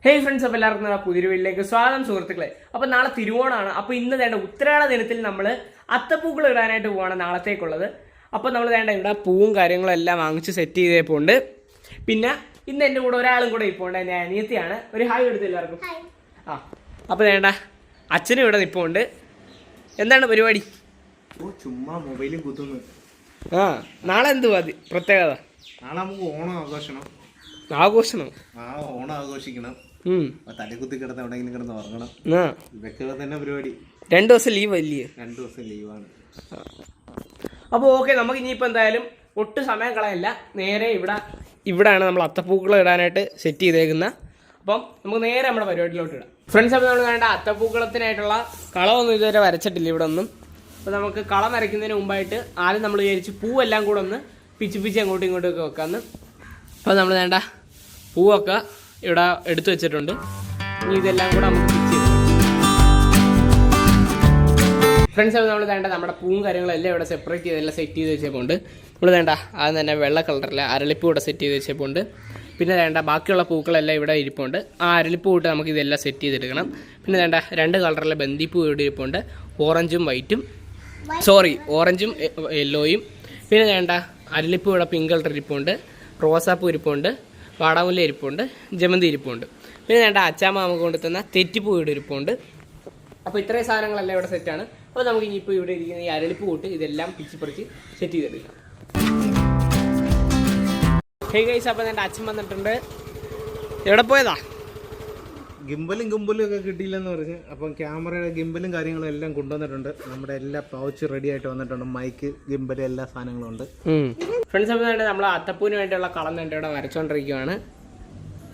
Hey friends, അപ്പോൾ എല്ലാവർക്കും നമ്മുടെ പുതിയൊരു വീട്ടിലേക്ക് സ്വാഗതം സുഹൃത്തുക്കളെ. അപ്പോൾ നാളെ തിരുവോണമാണ്. അപ്പോൾ ഇന്ന് വേണ്ട ഉത്തരാട ദിനത്തിൽ നമ്മൾ അത്തപ്പൂക്കൾ ഇടാനായിട്ട് പോവാണ് നാളത്തേക്കുള്ളത്. അപ്പോൾ നമ്മൾ വേണ്ട ഇവിടെ പൂവും കാര്യങ്ങളും എല്ലാം വാങ്ങിച്ച് സെറ്റ് ചെയ്തപ്പോൾ ഉണ്ട്. പിന്നെ ഇന്ന് എൻ്റെ കൂടെ ഒരാളും കൂടെ ഇപ്പോൾ ഉണ്ട്, എൻ്റെ അനിയത്തിയാണ്. ഒരു ഹായ് എടുത്ത് എല്ലാവർക്കും. അപ്പോൾ വേണ്ട അച്ഛനും ഇവിടെ നിൽപ്പുണ്ട്. എന്താണ് പരിപാടി? ചുമ്മാ മൊബൈലും കുത്തുന്നു. നാളെ എന്തുവാ പ്രത്യേകത? നാളെ നമുക്ക് ഓണം ആഘോഷണം. ഓണം ആഘോഷിക്കണം. തലകുത്തി കിടന്ന് എവിടെയെങ്കിലും കിടന്ന് ഉറങ്ങണം. ഇതൊക്കെ തന്നെ പരിപാടി. 2 ദിവസം ലീവ് അല്ലേ? 2 ദിവസം ലീവാണ്. അപ്പോൾ ഓക്കെ, നമുക്ക് ഇനിയിപ്പോൾ എന്തായാലും ഒട്ടും സമയം കളയില്ല. നേരെ ഇവിടെയാണ് നമ്മൾ അത്തപ്പൂക്കളം ഇടാനായിട്ട് സെറ്റ് ചെയ്തേക്കുന്നത്. അപ്പം നമുക്ക് നേരെ നമ്മുടെ പരിപാടിയിലോട്ട് ഇടാം. ഫ്രണ്ട്സ്, അപ്പോൾ നമ്മൾ വേണ്ട അത്തപ്പൂക്കളത്തിനായിട്ടുള്ള കളമൊന്നും ഇതുവരെ വരച്ചിട്ടില്ല ഇവിടെ ഒന്നും. അപ്പോൾ നമുക്ക് കളം വരയ്ക്കുന്നതിന് മുമ്പായിട്ട് ആദ്യം നമ്മൾ വിചാരിച്ച് പൂവെല്ലാം കൂടെ ഒന്ന് പിച്ച് അങ്ങോട്ടും ഇങ്ങോട്ടുമൊക്കെ വെക്കാമെന്ന്. അപ്പോൾ നമ്മൾ വേണ്ട പൂവൊക്കെ ഇവിടെ എടുത്തു വെച്ചിട്ടുണ്ട്. ഇനി ഇതെല്ലാം കൂടെ നമുക്ക് പിച്ച് ചെയ്ത് ഫ്രണ്ട്സ്, അപ്പോൾ നമ്മൾ വേണ്ട നമ്മുടെ പൂവും കാര്യങ്ങളെല്ലാം ഇവിടെ സെപ്പറേറ്റ് ചെയ്തെല്ലാം സെറ്റ് ചെയ്ത് വെച്ചപ്പോൾ നമ്മൾ വേണ്ട ആദ്യം തന്നെ വെള്ള കളറിലെ അരളിപ്പൂ ഇവിടെ സെറ്റ് ചെയ്ത് വെച്ചപ്പോൾ പിന്നെ വേണ്ട ബാക്കിയുള്ള പൂക്കളെല്ലാം ഇവിടെ ഇരിപ്പുണ്ട്. ആ അരളിപ്പൂ ഇട്ട് നമുക്ക് ഇതെല്ലാം സെറ്റ് ചെയ്തെടുക്കണം. പിന്നെ വേണ്ട 2 കളറിലെ ബന്ദിപ്പൂ ഇവിടെ ഇരിപ്പുണ്ട്, ഓറഞ്ചും യെല്ലോയും. പിന്നെ വേണ്ട അരളിപ്പൂ ഇവിടെ പിങ്ക് കളർ ഇരിപ്പുണ്ട്, റോസാപ്പൂ ഇരിപ്പുണ്ട്, വാടാമുല്ല ഇരിപ്പുണ്ട്, ജമന്തി ഇരിപ്പുണ്ട്. പിന്നെ വേണ്ട അച്ചാമ്മ നമുക്ക് കൊണ്ടുതന്ന തെറ്റിപ്പൂ ഇവിടെ ഇരിപ്പുണ്ട്. അപ്പോൾ ഇത്രയും സാധനങ്ങളെല്ലാം ഇവിടെ സെറ്റാണ്. അപ്പോൾ നമുക്ക് ഇനിയിപ്പോൾ ഇവിടെ ഇരിക്കുന്ന ഈ അരളിപ്പൂ കൂട്ട് ഇതെല്ലാം പിച്ചിപ്പറിച്ച് സെറ്റ് ചെയ്തെടുക്കാം. ഹേയ് ഗൈസ്, അപ്പോൾ എൻ്റെ അച്ഛൻ വന്നിട്ടുണ്ട്. എവിടെ പോയതാ? ഗിംബലും ഒക്കെ കിട്ടിയില്ലെന്ന് പറഞ്ഞ് അപ്പം ക്യാമറയുടെ ഗിംബലും കാര്യങ്ങളും എല്ലാം കൊണ്ടുവന്നിട്ടുണ്ട്. നമ്മുടെ എല്ലാ പൗച്ച് റെഡി ആയിട്ട് വന്നിട്ടുണ്ട്. മൈക്ക്, ഗിംബൽ, എല്ലാ സാധനങ്ങളും ഉണ്ട്. ഫ്രണ്ട്സ്, അപ്പോൾ വേണ്ട നമ്മൾ അത്തപ്പൂവിന് വേണ്ടിയുള്ള കളം വേണ്ടി ഇവിടെ വരച്ചുകൊണ്ടിരിക്കുകയാണ്.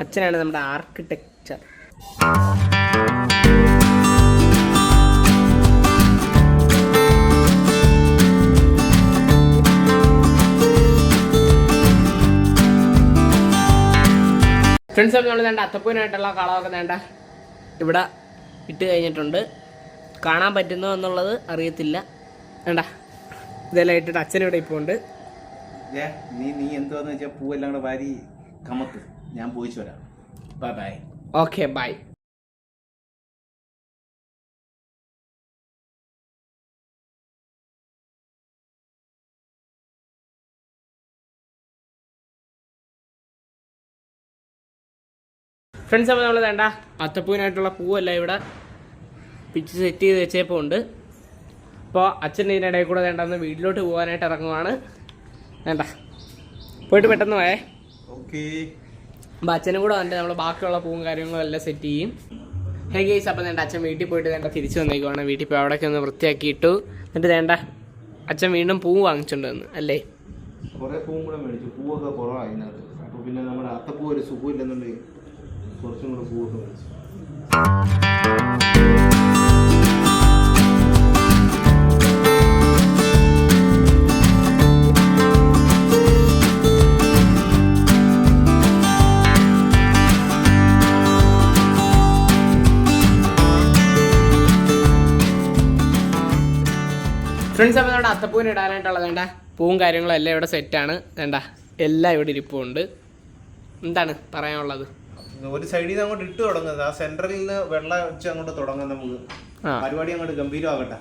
അച്ഛനാണ് നമ്മുടെ ആർക്കിടെക്ചർ. ഫ്രണ്ട്സ്, അപ്പോൾ നമ്മൾ വേണ്ട അത്തപ്പൂവിനായിട്ടുള്ള കളമൊക്കെ വേണ്ട ഇവിടെ ഇട്ട് കഴിഞ്ഞിട്ടുണ്ട്. കാണാൻ പറ്റുന്നോ എന്നുള്ളത് അറിയത്തില്ല. വേണ്ട ഇതെല്ലാം ഇട്ടിട്ട് അച്ഛനിവിടെ ഇപ്പോൾ ഉണ്ട്. നീ എന്താന്ന് വെച്ചാൽ പൂവെല്ലാം കൂടെ വാരി കമത്ത്, ഞാൻ പോയിച്ചു വരാം. ബൈ. Okay, by. ഫ്രണ്ട്സ്, അപ്പോൾ നമ്മൾ വേണ്ട അത്തപ്പൂവിനായിട്ടുള്ള പൂവെല്ലാം ഇവിടെ പിച്ച് സെറ്റ് ചെയ്ത് വെച്ചപ്പോൾ ഉണ്ട്. അപ്പോൾ അച്ഛൻ ഇതിനിടയിൽ കൂടെ വേണ്ടെന്ന് വീട്ടിലോട്ട് പോകാനായിട്ട് ഇറങ്ങുവാണ്. വേണ്ട പോയിട്ട് പെട്ടെന്ന് പോയേ. ഓക്കെ. അപ്പോൾ അച്ഛനും കൂടെ വന്നിട്ട് നമ്മൾ ബാക്കിയുള്ള പൂവും കാര്യങ്ങളും എല്ലാം സെറ്റ് ചെയ്യും. ഹേ ഗൈസ്, അപ്പോൾ വേണ്ട അച്ഛൻ വീട്ടിൽ പോയിട്ട് വേണ്ട തിരിച്ച് വന്നേക്കുവാണ്. വീട്ടിൽ പോയി അവിടെയൊക്കെ ഒന്ന് വൃത്തിയാക്കിയിട്ടു. എന്നിട്ട് വേണ്ട അച്ഛൻ വീണ്ടും പൂവ് വാങ്ങിച്ചുകൊണ്ട് വന്നു അല്ലേ? കുറേ പൂവും കൂടെ മേടിച്ചു. പൂവൊക്കെ കുറവായി അതിനകത്ത്. അപ്പോൾ പിന്നെ നമ്മുടെ അത്തപ്പൂ ഒരു സുഖമില്ലെന്നുണ്ടെങ്കിൽ കുറച്ചും കൂടെ പൂവൊക്കെ മേടിച്ചു. ഫ്രണ്ട്സ്, അപ്പോൾ നമ്മുടെ അത്തപ്പൂവിന് ഇടാനായിട്ടുള്ളത് വേണ്ട പൂവും കാര്യങ്ങളും എല്ലാം ഇവിടെ സെറ്റാണ്. വേണ്ട എല്ലാം ഇവിടെ ഇരിപ്പുണ്ട്. എന്താണ് പറയാനുള്ളത്? ഒരു സൈഡിൽ നിന്ന് അങ്ങോട്ട് ഇട്ട് തുടങ്ങുന്നത്, ആ സെന്ററിൽ നിന്ന് വെള്ളം വെച്ച് അങ്ങോട്ട് തുടങ്ങാം. നമുക്ക് പരിപാടി അങ്ങോട്ട് ഗംഭീരമാകട്ടെ.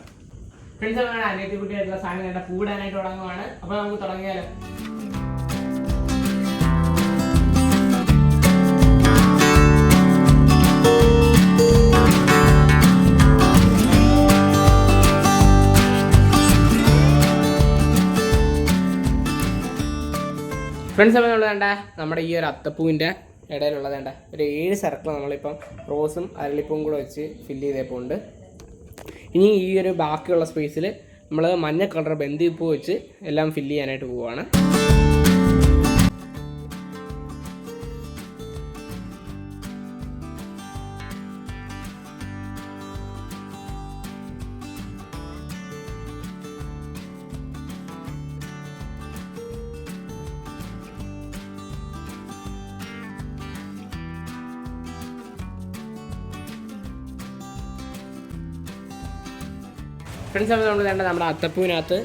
ഫ്രണ്ട്സ്, അപ്പോൾ അനിയത്തി കുട്ടിയായിട്ടുള്ള സാധനം വേണ്ട പൂടാനായിട്ട് തുടങ്ങുവാണ്. അപ്പോൾ നമുക്ക് തുടങ്ങിയാലോ? ഫ്രണ്ട്സ്, അപ്പോൾ നമ്മൾ വേണ്ട നമ്മുടെ ഈ ഒരു അത്തപ്പൂവിൻ്റെ ഇടയിലുള്ള വേണ്ട ഒരു 7 സർക്കിൾ നമ്മളിപ്പം റോസും അരളിപ്പൂവും കൂടെ വെച്ച് ഫില്ല് ചെയ്തപ്പോൾ ഉണ്ട്. ഇനി ഈ ഒരു ബാക്കിയുള്ള സ്പേസിൽ നമ്മൾ മഞ്ഞ കളർ ബന്ദിപ്പൂ വെച്ച് എല്ലാം ഫില്ല് ചെയ്യാനായിട്ട് പോവുകയാണ്. ഫ്രണ്ട്സ്, അപ്പോൾ നമ്മൾ വേണ്ട നമ്മുടെ അത്തപ്പൂവിനകത്ത്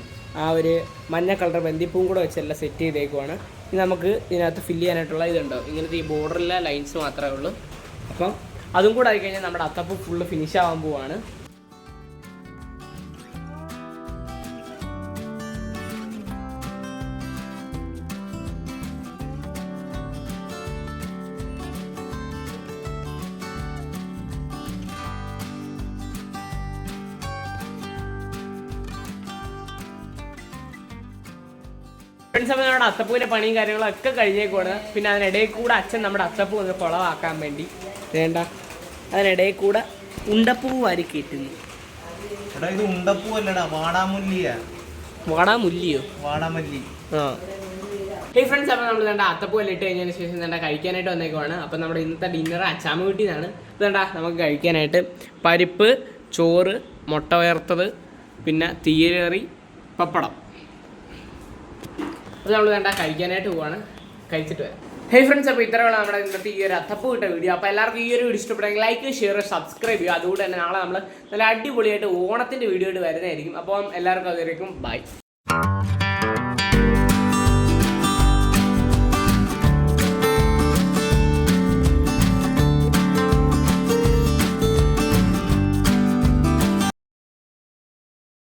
ആ ഒരു മഞ്ഞ കളർ ബന്ദിപ്പൂവും കൂടെ വെച്ചെല്ലാം സെറ്റ് ചെയ്തേക്കുവാണ്. ഇനി നമുക്ക് ഇതിനകത്ത് ഫില്ല് ചെയ്യാനായിട്ടുള്ള ഇതുണ്ടോ, ഇങ്ങനത്തെ ഈ ബോർഡറിലെ ലൈൻസ് മാത്രമേ ഉള്ളൂ. അപ്പം അതും കൂടെ ആയിക്കഴിഞ്ഞാൽ നമ്മുടെ അത്തപ്പൂ ഫുള്ള് ഫിനിഷ് ആവാൻ പോവാണ്. ഫ്രണ്ട്സ്, അപ്പോൾ നമ്മുടെ അത്തപ്പൂവിൻ്റെ പണിയും കാര്യങ്ങളൊക്കെ കഴിഞ്ഞേക്കുവാണ്. പിന്നെ അതിനിടയിൽ കൂടെ അച്ഛൻ നമ്മുടെ അത്തപ്പൂ ഒന്ന് കുളവാക്കാൻ വേണ്ടി വേണ്ട അതിനിടയിൽ കൂടെ ഉണ്ടപ്പൂ വാരി കയറ്റുന്നു. ഇത് ഉണ്ടപ്പൂ അല്ലടാ, വാടാമുല്ലിയാ. വാടാമുല്ലിയോ? വാടാമല്ലി. ആ. ഹേയ് ഫ്രണ്ട്സ്, അപ്പോൾ നമ്മൾ വേണ്ട അത്തപ്പൂ എല്ലാം ഇട്ട് കഴിഞ്ഞതിന് ശേഷം വേണ്ട കഴിക്കാനായിട്ട് വന്നേക്കുവാണ്. അപ്പം നമ്മുടെ ഇന്നത്തെ ഡിന്നർ അച്ചാമ്മ വീട്ടിൽ നിന്നാണ്. വേണ്ട നമുക്ക് കഴിക്കാനായിട്ട് പരിപ്പ്, ചോറ്, മുട്ട വറുത്തത്, പിന്നെ തീയൽ കറി, പപ്പടം. അപ്പോൾ നമ്മൾ വേണ്ട കഴിക്കാനായിട്ട് പോവാണ്. കഴിച്ചിട്ട് വരാം. ഹേയ് ഫ്രണ്ട്സ്, അപ്പോൾ ഇത്രയുള്ള നമ്മുടെ ഇന്നത്തെ ഈ ഒരു അത്തപ്പൂ ഇട്ട വീഡിയോ. അപ്പോൾ എല്ലാവർക്കും ഈ ഒരു വീഡിയോ ഇഷ്ടപ്പെടുമെങ്കിൽ ലൈക്ക്, ഷെയർ, സബ്സ്ക്രൈബ് ചെയ്യുക. അതുകൊണ്ട് തന്നെ നാളെ നമ്മൾ നല്ല അടിപൊളിയായിട്ട് ഓണത്തിൻ്റെ വീഡിയോ ആയിട്ട് വരുന്നതായിരിക്കും. അപ്പം എല്ലാവർക്കും അതുവരേക്കും ബൈ.